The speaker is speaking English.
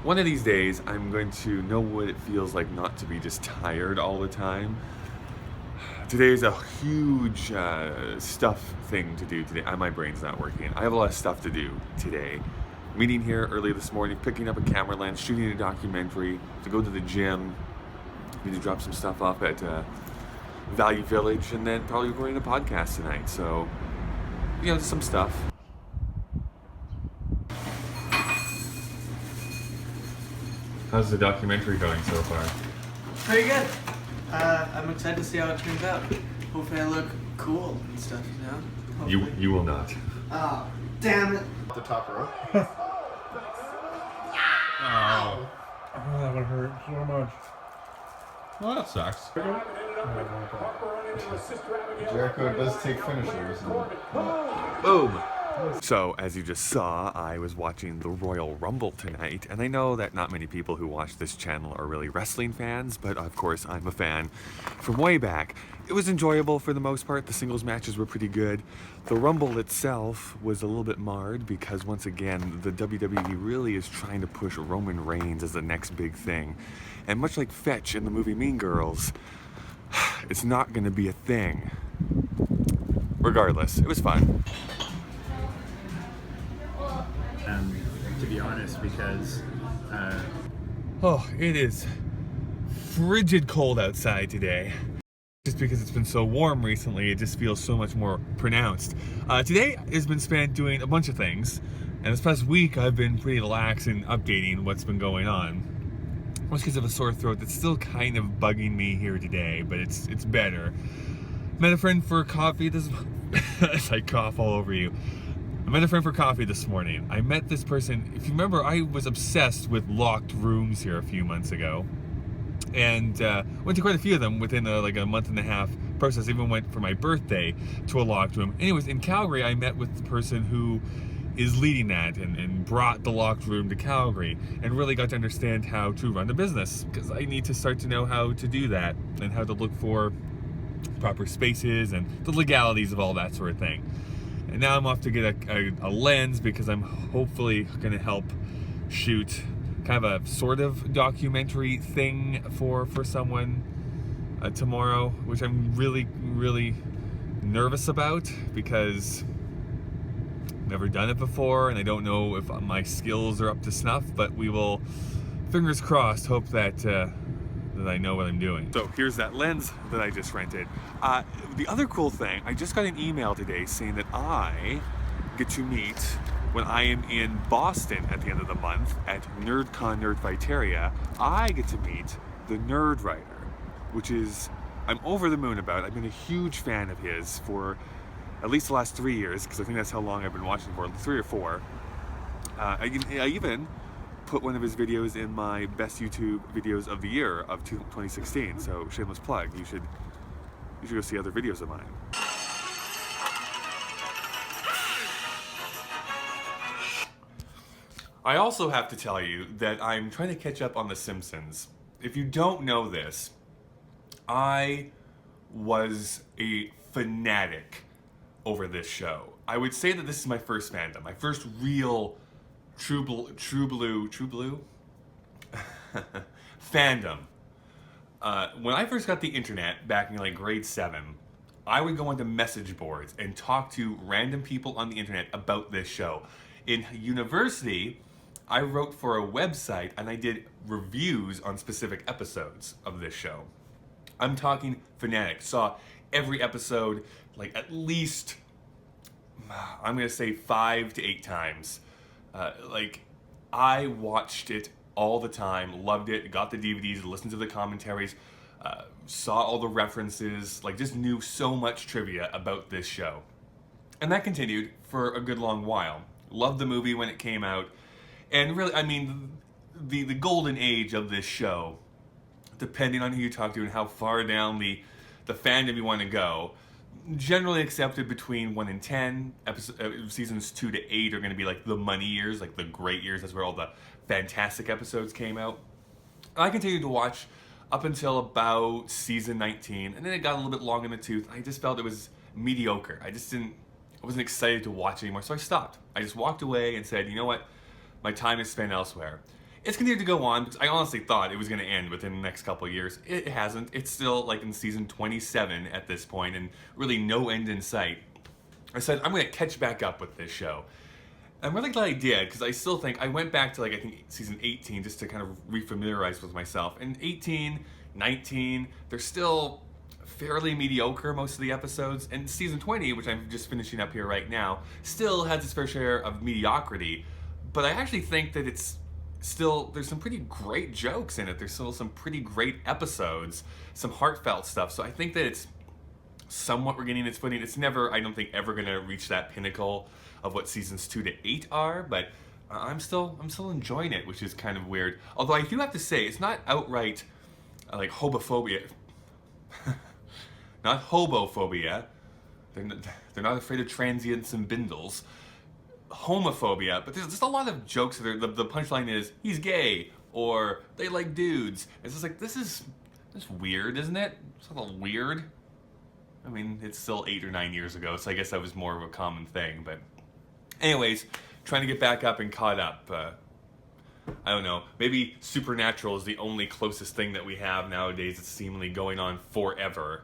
One of these days, I'm going to know what it feels like not to be just tired all the time. Today is a huge stuff thing to do today. My brain's not working. I have a lot of stuff to do today. Meeting here early this morning, picking up a camera lens, shooting a documentary, to go to the gym, need to drop some stuff off at Value Village, and then probably recording a podcast tonight. So, just some stuff. How's the documentary going so far? Pretty good. I'm excited to see how it turns out. Hopefully I look cool and stuff, Hopefully. You will not. Oh, damn it. The top row. Oh. Oh, that would hurt so much. Well, that sucks. Jericho does take finishers. Boom! So, as you just saw, I was watching the Royal Rumble tonight, and I know that not many people who watch this channel are really wrestling fans, but of course I'm a fan from way back. It was enjoyable for the most part. The singles matches were pretty good. The Rumble itself was a little bit marred because, once again, the WWE really is trying to push Roman Reigns as the next big thing. And much like Fetch in the movie Mean Girls, it's not going to be a thing. Regardless, it was fun. To be honest, because Oh, it is frigid cold outside today. Just because it's been so warm recently, it just feels so much more pronounced. Today has been spent doing a bunch of things, and this past week I've been pretty lax in updating what's been going on. Most because of a sore throat that's still kind of bugging me here today, but it's better. Met a friend for coffee this as I cough all over you. I met a friend for coffee this morning. I met this person, if you remember, I was obsessed with locked rooms here a few months ago. And went to quite a few of them within a month and a half process. Even went for my birthday to a locked room. Anyways, in Calgary, I met with the person who is leading that and brought the locked room to Calgary and really got to understand how to run a business, because I need to start to know how to do that and how to look for proper spaces and the legalities of all that sort of thing. And now I'm off to get a lens because I'm hopefully going to help shoot kind of a sort of documentary thing for someone tomorrow, which I'm really, really nervous about because I've never done it before and I don't know if my skills are up to snuff, but we will, fingers crossed, hope that I know what I'm doing. So here's that lens that I just rented. The other cool thing, I just got an email today saying that I get to meet, when I am in Boston at the end of the month at NerdCon Nerdfighteria, I get to meet the Nerd Writer, which is, I'm over the moon about. I've been a huge fan of his for at least the last 3 years, because I think that's how long I've been watching for, 3 or 4. I even put one of his videos in my best YouTube videos of the year of 2016, so shameless plug. You should go see other videos of mine. I also have to tell you that I'm trying to catch up on The Simpsons. If you don't know this, I was a fanatic over this show. I would say that this is my first fandom, my first real true blue fandom. When I first got the internet back in grade 7, I would go onto message boards and talk to random people on the internet about this show. In university, I wrote for a website and I did reviews on specific episodes of this show. I'm talking fanatic. Saw every episode at least, I'm gonna say 5 to 8 times. I watched it all the time, loved it, got the DVDs, listened to the commentaries, saw all the references, just knew so much trivia about this show. And that continued for a good long while. Loved the movie when it came out. And really, the golden age of this show, depending on who you talk to and how far down the fandom you want to go, generally accepted between 1 and 10. Seasons 2 to 8 are going to be the money years, the great years. That's where all the fantastic episodes came out. I continued to watch up until about season 19, and then it got a little bit long in the tooth. I just felt it was mediocre. I wasn't excited to watch anymore, so I stopped. I just walked away and said, you know what? My time is spent elsewhere. it's continued to go on because I honestly thought it was going to end within the next couple of years. It hasn't. It's still like in season 27 at this point, and really no end in sight. I said, I'm going to catch back up with this show. I'm really glad I did, because I still think, I went back to like, I think season 18 just to kind of refamiliarize with myself. And 18, 19, they're still fairly mediocre, most of the episodes. And season 20, which I'm just finishing up here right now, still has its fair share of mediocrity. But I actually think that it's still, there's some pretty great jokes in it. There's still some pretty great episodes, some heartfelt stuff. So I think that it's somewhat regaining its footing. It's never, I don't think, ever going to reach that pinnacle of what seasons 2 to 8 are, but I'm still enjoying it, which is kind of weird. Although I do have to say, it's not outright like hobophobia. Not hobophobia. They're not afraid of transients and bindles. Homophobia, but there's just a lot of jokes that are, the punchline is, he's gay, or they like dudes. It's just like, this is weird, isn't it? It's a little weird. I mean, it's still 8 or 9 years ago, so I guess that was more of a common thing, but anyways, trying to get back up and caught up. I don't know, maybe Supernatural is the only closest thing that we have nowadays that's seemingly going on forever.